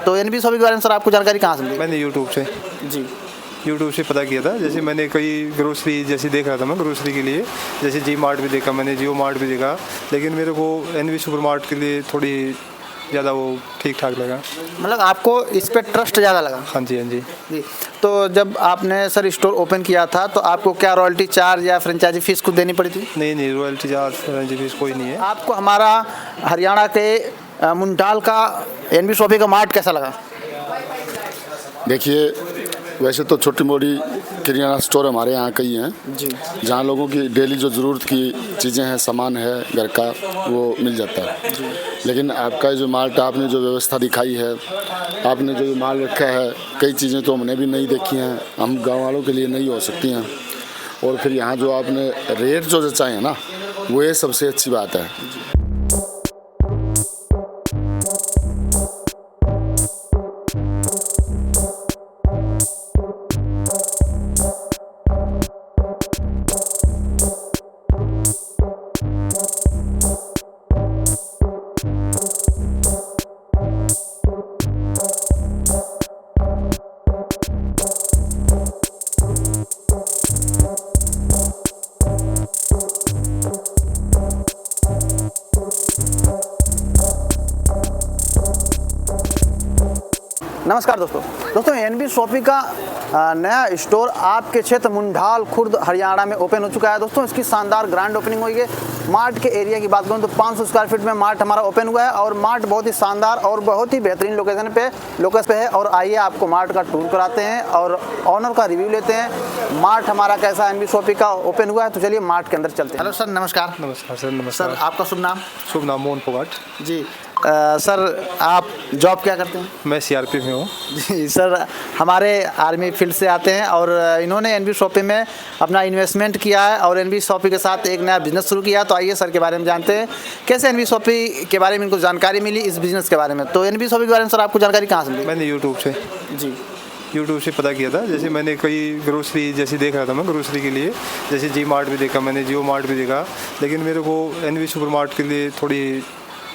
तो NB shopping के बारे में सर आपको जानकारी कहाँ से मिली? मैंने यूट्यूब से पता किया था। जैसे मैंने कई ग्रोसरी जैसे देख रहा था मैं ग्रोसरी के लिए, जैसे जी मार्ट भी देखा मैंने, जियो मार्ट भी देखा, लेकिन मेरे को एनबी सुपर मार्ट के लिए थोड़ी ज़्यादा वो ठीक ठाक लगा। मतलब आपको इस पर ट्रस्ट ज़्यादा लगा? हाँ जी, हाँ जी। जी, तो जब आपने सर स्टोर ओपन किया था तो आपको क्या रॉयल्टी चार्ज या फ्रेंचाइजी फीस कुछ देनी पड़ी थी? नहीं, रॉयल्टी चार्ज फ्रेंचाइजी फीस कोई नहीं है। आपको हमारा हरियाणा के मुंडाल का एनबी शॉपिंग का मार्ट कैसा लगा? देखिए, वैसे तो छोटी मोटी किराना स्टोर हमारे यहाँ कई हैं जी, जहाँ लोगों की डेली जो ज़रूरत की चीज़ें हैं, सामान है घर का, वो मिल जाता है। लेकिन आपका जो मार्ट, आपने जो व्यवस्था दिखाई है, आपने जो माल रखा है, कई चीज़ें तो हमने भी नहीं देखी हैं, हम गांव वालों के लिए नहीं हो सकती हैं। और फिर यहाँ जो आपने रेट जो जचाए हैं ना, वो ये सबसे अच्छी बात है। नमस्कार दोस्तों एनबी शॉपिंग का नया स्टोर आपके क्षेत्र मुंडाल खुर्द हरियाणा में ओपन हो चुका है। दोस्तों इसकी शानदार ग्रैंड ओपनिंग हुई है। मार्ट के एरिया की बात करूं तो 500 स्क्वायर फीट में मार्ट हमारा ओपन हुआ है और मार्ट बहुत ही शानदार और बहुत ही बेहतरीन लोकेशन पे है। और आइए आपको मार्ट का टूर कराते हैं और ऑनर का रिव्यू लेते हैं। मार्ट हमारा कैसा एनबी शॉपिंग का ओपन हुआ है, तो चलिए मार्ट के अंदर चलते हैं। हेलो सर, नमस्कार। नमस्कार सर। नमस्कार सर, आपका शुभ नाम? शुभ नाम मोहन फोगाट जी। सर, आप जॉब क्या करते हैं? मैं सीआरपी में हूँ। जी सर, हमारे आर्मी फील्ड से आते हैं और इन्होंने एनबी शॉपिंग में अपना इन्वेस्टमेंट किया है और एनबी शॉपिंग के साथ एक नया बिजनेस शुरू किया। तो आइए सर के बारे में जानते हैं, कैसे एनबी शॉपिंग के बारे में इनको जानकारी मिली इस बिजनेस के बारे में। तो एनबी शॉपिंग के बारे में सर आपको जानकारी कहाँ से मिली? मैंने यूट्यूब से पता किया था। जैसे मैंने कई ग्रोसरी जैसे देख रहा था मैं ग्रोसरी के लिए, जैसे जी मार्ट भी देखा मैंने, जियो मार्ट भी देखा, लेकिन मेरे को एनबी सुपर मार्ट के लिए थोड़ी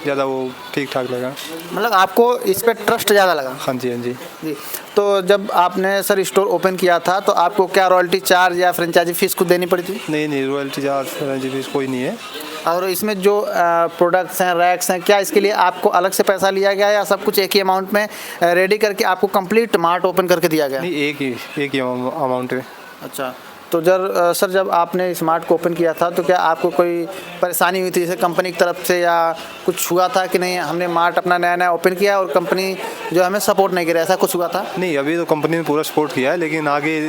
ज़्यादा वो ठीक ठाक लगा। मतलब आपको इस पर ट्रस्ट ज़्यादा लगा? हाँ जी, हाँ जी। जी, तो जब आपने सर स्टोर ओपन किया था तो आपको क्या रॉयल्टी चार्ज या फ्रेंचाइजी फीस कुछ देनी पड़ी थी? नहीं, रॉयल्टी चार्ज फ्रेंचाइजी फीस कोई नहीं है। और इसमें जो प्रोडक्ट्स हैं, रैक्स हैं, क्या इसके लिए आपको अलग से पैसा लिया गया या सब कुछ एक ही अमाउंट में रेडी करके आपको कंप्लीट मार्ट ओपन करके दिया गया? नहीं, एक ही अमाउंट है। अच्छा, तो सर जब आपने इस मार्ट को ओपन किया था तो क्या आपको कोई परेशानी हुई थी जैसे कंपनी की तरफ से, या कुछ हुआ था कि नहीं हमने मार्ट अपना नया ओपन किया और कंपनी जो हमें सपोर्ट नहीं कर रही, ऐसा कुछ हुआ था? नहीं, अभी तो कंपनी ने पूरा सपोर्ट किया है, लेकिन आगे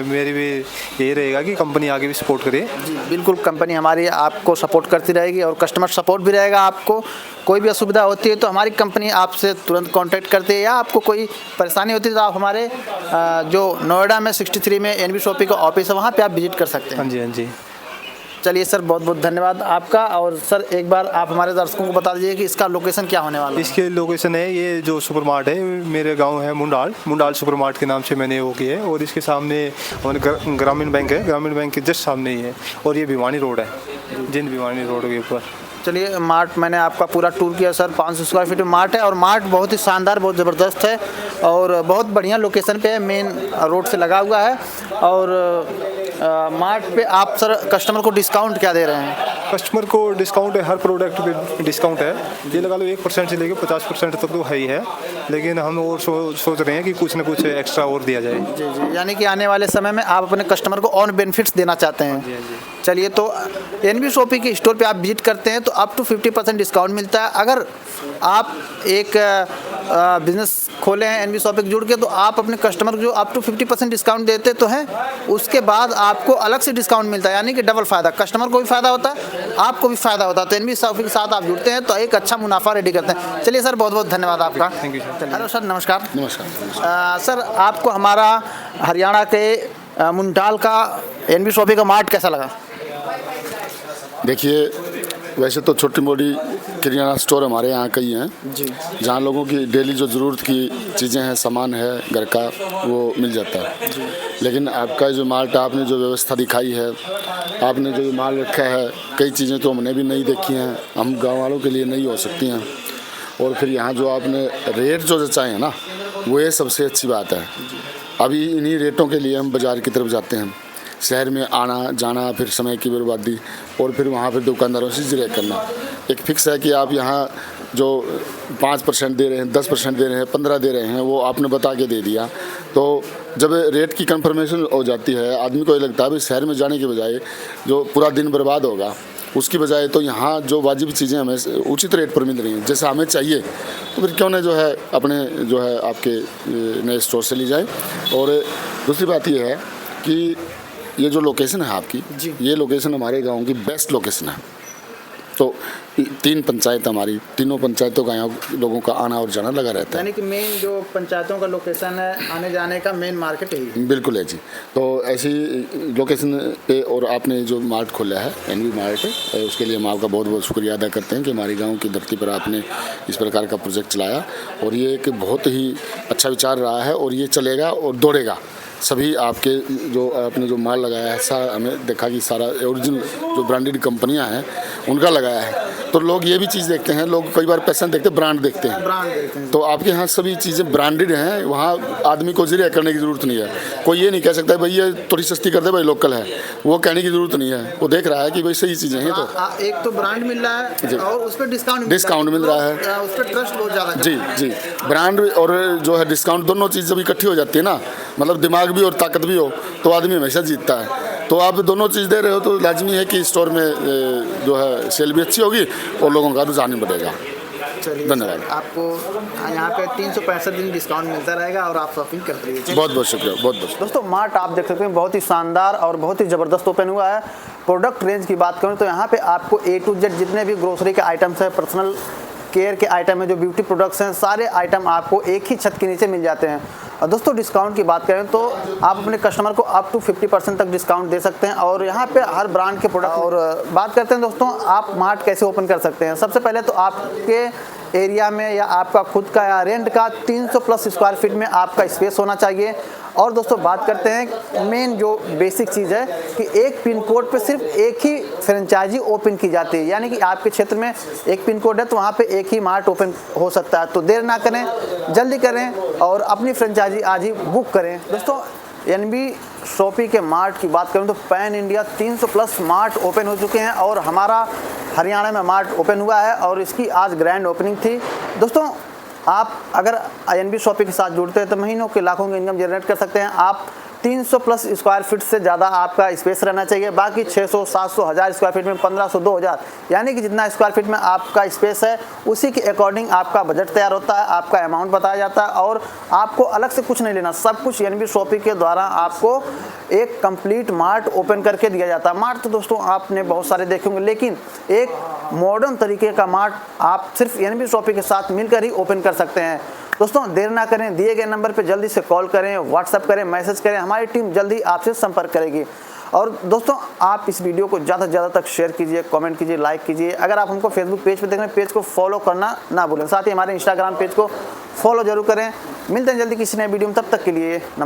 मेरी भी यही रहेगा कि कंपनी आगे भी सपोर्ट करे। जी बिल्कुल, कंपनी हमारी आपको सपोर्ट करती रहेगी और कस्टमर सपोर्ट भी रहेगा। आपको कोई भी असुविधा होती है तो हमारी कंपनी आपसे तुरंत कांटेक्ट करती है, या आपको कोई परेशानी होती है तो आप हमारे जो नोएडा में 63 में एनबी शॉपिंग का ऑफिस है, वहाँ पे आप विजिट कर सकते हैं। हाँ जी, हाँ जी। चलिए सर, बहुत बहुत धन्यवाद आपका। और सर एक बार आप हमारे दर्शकों को बता दीजिए कि इसका लोकेशन क्या होने वाला है? इसके लोकेशन है, ये जो सुपर मार्ट है मेरे गांव है मुंडाल सुपर मार्ट के नाम से मैंने वो किया है। और इसके सामने ग्रामीण बैंक है, ग्रामीण बैंक के जस्ट सामने ही है। और ये भिवानी रोड है, भिवानी रोड के ऊपर। चलिए, मार्ट मैंने आपका पूरा टूर किया सर। 500 स्क्वायर फीट में मार्ट है और मार्ट बहुत ही शानदार, बहुत ज़बरदस्त है और बहुत बढ़िया लोकेशन पे है, मेन रोड से लगा हुआ है। और मार्ट पे आप सर कस्टमर को डिस्काउंट क्या दे रहे हैं? कस्टमर को डिस्काउंट है, हर प्रोडक्ट पे डिस्काउंट है। ये लगा लो 1% से लेकर 50% तक तो है ही है, लेकिन हम और सोच रहे हैं कि कुछ ना कुछ एक्स्ट्रा और दिया जाए। जी, यानी कि आने वाले समय में आप अपने कस्टमर को ऑन बेनिफिट्स देना चाहते हैं। चलिए, तो एनबी शॉपिंग के स्टोर पे आप विजिट करते हैं तो अप टू 50% डिस्काउंट मिलता है। अगर आप एक बिजनेस खोले हैं एनबी शॉपिंग जुड़ के, तो आप अपने कस्टमर को जो अप टू 50% डिस्काउंट देते तो हैं, उसके बाद आपको अलग से डिस्काउंट मिलता है, यानी कि डबल फ़ायदा। कस्टमर को भी फ़ायदा होता है, आपको भी फ़ायदा होता है। तो एनबी शॉपिंग के साथ आप जुड़ते हैं तो एक अच्छा मुनाफा रेडी करते हैं। चलिए सर, बहुत बहुत धन्यवाद आपका। Thank you sir. Hello sir, नमस्कार। नमस्कार। सर, आपको हमारा हरियाणा के मुंडाल का एनबी शॉपिंग का मार्ट कैसा लगा? देखिए, वैसे तो छोटी मोटी किराना स्टोर हमारे यहाँ कई हैं जी, जहाँ लोगों की डेली जो ज़रूरत की चीज़ें हैं, सामान है घर का, वो मिल जाता है। लेकिन आपका जो मार्ट, आपने जो व्यवस्था दिखाई है, आपने जो माल रखा है, कई चीज़ें तो हमने भी नहीं देखी हैं, हम गांव वालों के लिए नहीं हो सकती हैं। और फिर यहाँ जो आपने रेट जो जचाए हैं ना, वो ये सबसे अच्छी बात है। अभी इन्हीं रेटों के लिए हम बाज़ार की तरफ जाते हैं, शहर में आना जाना, फिर समय की बर्बादी, और फिर वहाँ पर दुकानदारों से जिरह करना। एक फिक्स है कि आप यहाँ जो 5% दे रहे हैं, 10% दे रहे हैं, 15 दे रहे हैं, वो आपने बता के दे दिया। तो जब रेट की कंफर्मेशन हो जाती है, आदमी को ये लगता है भाई शहर में जाने के बजाय जो पूरा दिन बर्बाद होगा, उसकी बजाय तो यहाँ जो वाजिब चीज़ें हमें उचित रेट पर मिल रही हैं, जैसा हमें चाहिए, तो फिर क्यों ना जो है अपने जो है आपके नए स्टोर से ली जाए। और दूसरी बात ये है कि ये जो लोकेशन है आपकी, ये लोकेशन हमारे गाँव की बेस्ट लोकेशन है। तो 3 पंचायत हमारी, तीनों पंचायतों का यहाँ लोगों का आना और जाना लगा रहता है। यानी कि मेन जो पंचायतों का लोकेशन है, आने जाने का मेन मार्केट है। बिल्कुल है जी। तो ऐसी लोकेशन पे और आपने जो मार्ट खोला है, एनवी मार्ट, उसके लिए हम आपका बहुत बहुत शुक्रिया अदा करते हैं कि हमारे गांव की धरती पर आपने इस प्रकार का प्रोजेक्ट चलाया। और ये एक बहुत ही अच्छा विचार रहा है और ये चलेगा और दौड़ेगा। सभी आपके जो आपने जो माल लगाया है, सारा हमें देखा कि सारा ओरिजिनल जो ब्रांडेड कंपनियां हैं उनका लगाया है। तो लोग ये भी चीज़ देखते हैं, लोग कई बार पैसा देखते हैं, ब्रांड देखते हैं। तो आपके यहाँ सभी चीज़ें ब्रांडेड हैं, वहाँ आदमी को जिरह करने की ज़रूरत नहीं है। कोई ये नहीं कह सकता भाई ये थोड़ी सस्ती कर दे भाई लोकल है, वो कहने की ज़रूरत नहीं है। वो देख रहा है कि भाई सही चीज़ें हैं। तो एक तो ब्रांड मिल रहा है और उस पर डिस्काउंट मिल रहा है, उस पर ट्रस्ट बहुत ज़्यादा। जी, ब्रांड और जो है डिस्काउंट दोनों चीज़ जब इकट्ठी हो जाती है ना, मतलब दिमाग भी और ताकत भी हो, तो आदमी हमेशा जीतता है। तो आप दोनों चीज़ दे रहे हो तो लाजमी है कि स्टोर में जो है सेल भी अच्छी होगी और लोगों का रुझान भी बढ़ेगा। धन्यवाद। आपको यहाँ पे 365 दिन डिस्काउंट मिलता रहेगा और आप शॉपिंग करते रहिए। बहुत बहुत शुक्रिया, बहुत बहुत। दोस्तों मार्ट आप देख सकते हैं बहुत ही शानदार और बहुत ही ज़बरदस्त ओपन हुआ है। प्रोडक्ट रेंज की बात करूँ तो यहाँ पे आपको A to Z जितने भी ग्रोसरी के आइटम्स हैं, पर्सनल केयर के आइटम है, जो ब्यूटी प्रोडक्ट्स हैं, सारे आइटम आपको एक ही छत के नीचे मिल जाते हैं। और दोस्तों डिस्काउंट की बात करें तो आप अपने कस्टमर को अप टू 50% तक डिस्काउंट दे सकते हैं और यहाँ पे हर ब्रांड के प्रोडक्ट। और बात करते हैं दोस्तों आप मार्ट कैसे ओपन कर सकते हैं। सबसे पहले तो आपके एरिया में या आपका खुद का या रेंट का 300 प्लस स्क्वायर फीट में आपका स्पेस होना चाहिए। और दोस्तों बात करते हैं मेन जो बेसिक चीज़ है कि एक पिन कोड पे सिर्फ एक ही फ्रेंचाइजी ओपन की जाती है, यानी कि आपके क्षेत्र में एक पिन कोड है तो वहाँ पे एक ही मार्ट ओपन हो सकता है। तो देर ना करें, जल्दी करें और अपनी फ्रेंचाइजी आज ही बुक करें। दोस्तों एनबी शॉपी के मार्ट की बात करूं तो pan India 300 plus mart open हो चुके हैं और हमारा हरियाणा में मार्ट ओपन हुआ है और इसकी आज ग्रैंड ओपनिंग थी। दोस्तों आप अगर एनबी शॉपी के साथ जुड़ते हैं तो महीनों के लाखों की इनकम जनरेट कर सकते हैं। आप 300 प्लस स्क्वायर फीट से ज़्यादा आपका स्पेस रहना चाहिए। बाकी 600, 700, 1000 स्क्वायर फीट में 1500, 2000 यानी कि जितना स्क्वायर फीट में आपका स्पेस है उसी के अकॉर्डिंग आपका बजट तैयार होता है, आपका अमाउंट बताया जाता है और आपको अलग से कुछ नहीं लेना, सब कुछ एनबी शॉपी के द्वारा आपको एक कंप्लीट मार्ट ओपन करके दिया जाता है। मार्ट तो दोस्तों आपने बहुत सारे देखे होंगे, लेकिन एक मॉडर्न तरीके का मार्ट आप सिर्फ एनबी शॉपी के साथ मिलकर ही ओपन कर सकते हैं। दोस्तों देर ना करें, दिए गए नंबर पर जल्दी से कॉल करें, व्हाट्सएप करें, मैसेज करें, हमारी टीम जल्दी आपसे संपर्क करेगी। और दोस्तों आप इस वीडियो को ज़्यादा से ज़्यादा तक शेयर कीजिए, कमेंट कीजिए, लाइक कीजिए। अगर आप हमको फेसबुक पेज पे देख रहे हैं, पेज को फॉलो करना ना भूलें, साथ ही हमारे इंस्टाग्राम पेज को फॉलो जरूर करें। मिलते हैं जल्दी किसी नए वीडियो में, तब तक के लिए नमस्कार।